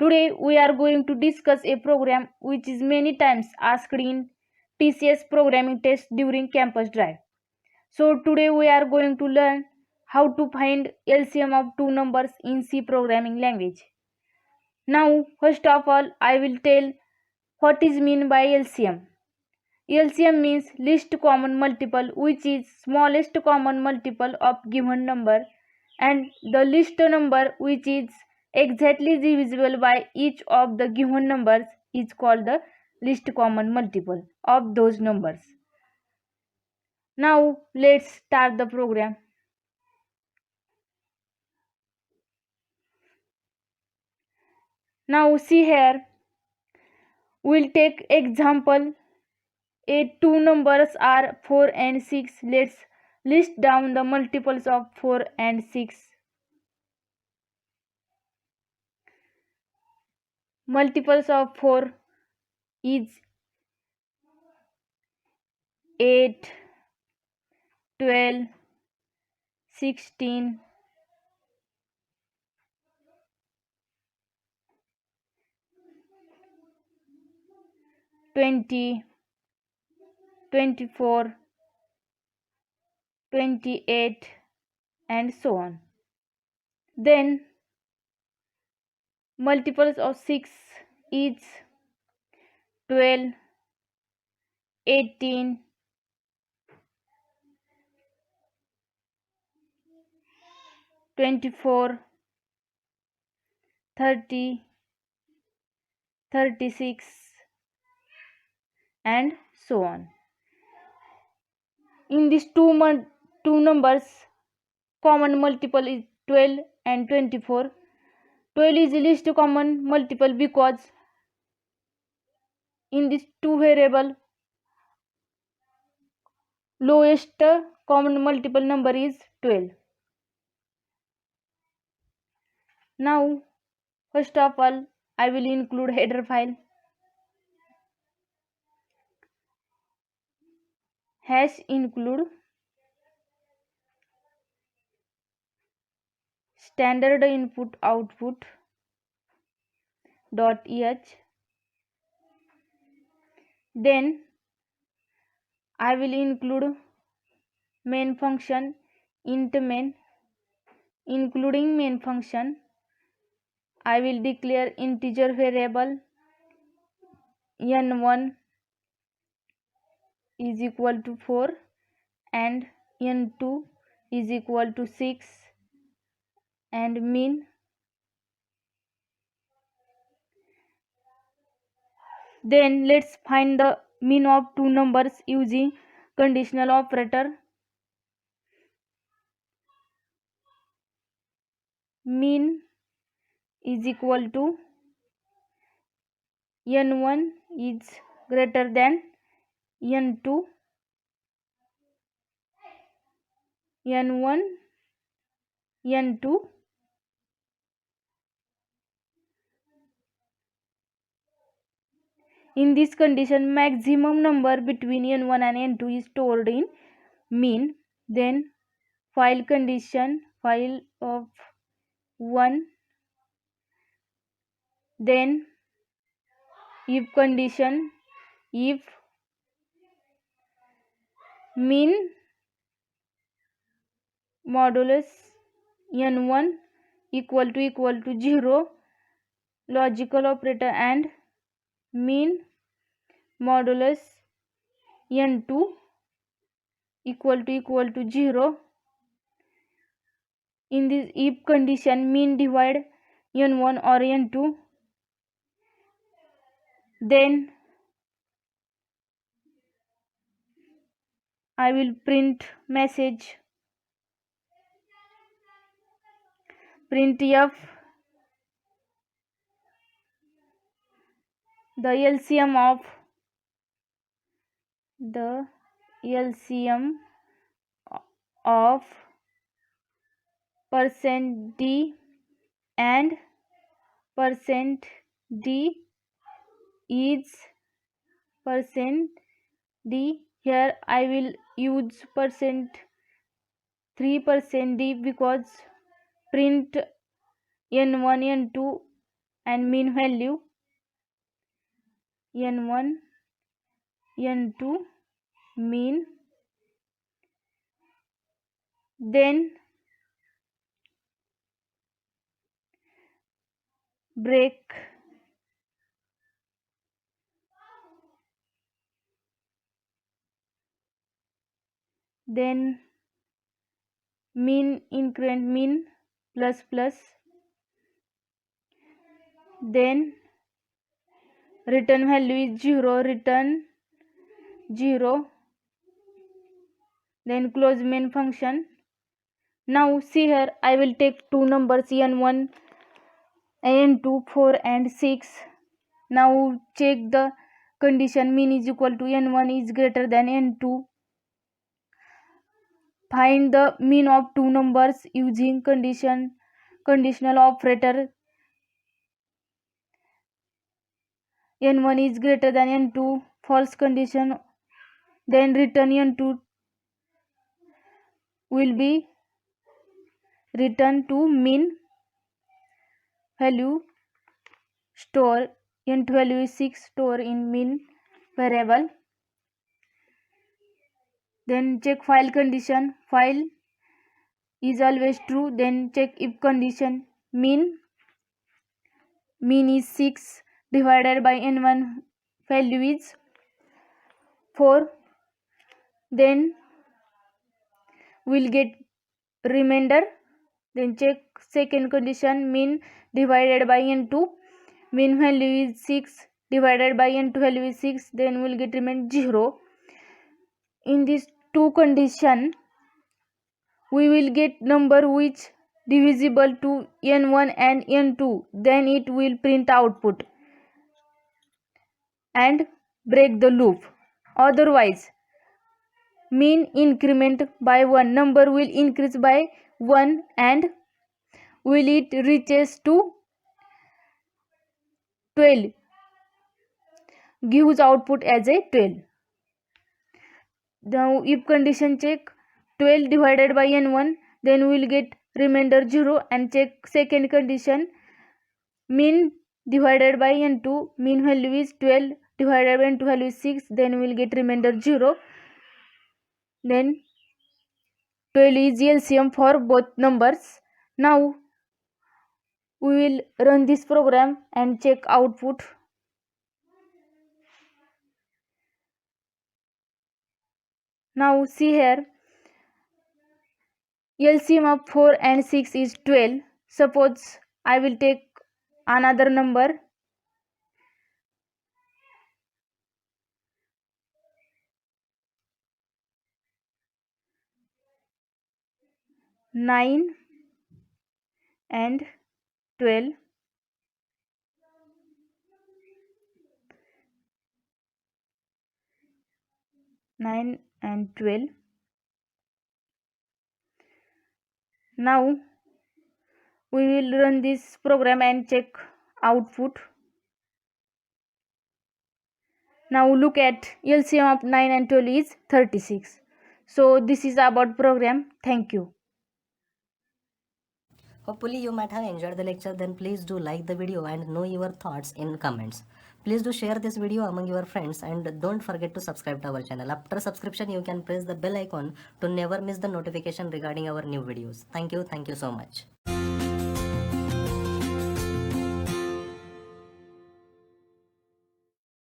Today we are going to discuss a program which is many times asked in TCS programming test during campus drive. So today we are going to learn how to find LCM of two numbers in C programming language. Now first of all I will tell what is meant by LCM. LCM means least common multiple, which is smallest common multiple of given number, and the least number which is exactly divisible by each of the given numbers is called the least common multiple of those numbers. Now let's start the program. Now see here, we'll take example. Two numbers are 4 and 6. Let's list down the multiples of 4 and 6. Multiples of 4 is 8, 12, 16, 20, 24, 28, and so on. Then multiples of 6 is 12, 18, 24, 30, 36, and so on. In these two numbers, common multiple is 12 and 24. 12 is the least common multiple because in these two variable, lowest common multiple number is 12. Now first of all I will include header file. Hash include standard input output .h. Then I will include main function int main. Including main function, I will declare integer variable n1 is equal to 4 and n2 is equal to 6 and mean. Then let's find the mean of two numbers using conditional operator. Mean is equal to n1 is greater than n2, n1, n2. In this condition, maximum number between n1 and n2 is stored in mean. Then file condition, file of 1. Then if condition, if mean modulus n1 equal to 0, logical operator, and mean modulus n2 equal to 0. In this if condition, mean divide n1 or n2. Then I will print message printf the LCM of %d and %d is %d. Here I will use %3% d because print n1 n2 and mean value n1, n2, mean, then break, then mean increment mean plus plus, then return value is 0, return 0, then close main function. Now see here, I will take two numbers n1 and n2, 4 and 6. Now check the condition, mean is equal to n1 is greater than n2. Find the mean of two numbers using conditional operator. n1 is greater than n2, false condition, then return n2 will be return to mean value, store n2 value is 6, store in mean variable. Then check file condition, file is always true, then check if condition, mean is 6 divided by n1 value is 4, then we'll get remainder. Then check second condition, mean divided by n2, mean value is 6 divided by n2 value is 6, then we'll get remain 0. In these two condition we will get number which divisible to n1 and n2, then it will print output and break the loop. Otherwise mean increment by 1, number will increase by 1 and will it reaches to 12, gives output as a 12. Now if condition check 12 divided by n1, then we will get remainder 0, and check second condition, mean divided by n2, mean value is 12 divided by n2 value is 6, then we will get remainder 0. Then 12 is LCM for both numbers. Now we will run this program and check output. Now see here, LCM of 4 and 6 is 12. Suppose I will take another number, 9 and 12. 9 and 12. Now we will run this program and check output. Now look at LCM of 9 and 12 is 36. So this is about program. Thank you. Hopefully you might have enjoyed the lecture. Then please do like the video and know your thoughts in comments. Please do share this video among your friends and don't forget to subscribe to our channel. After subscription you can press the bell icon to never miss the notification regarding our new videos. Thank you so much.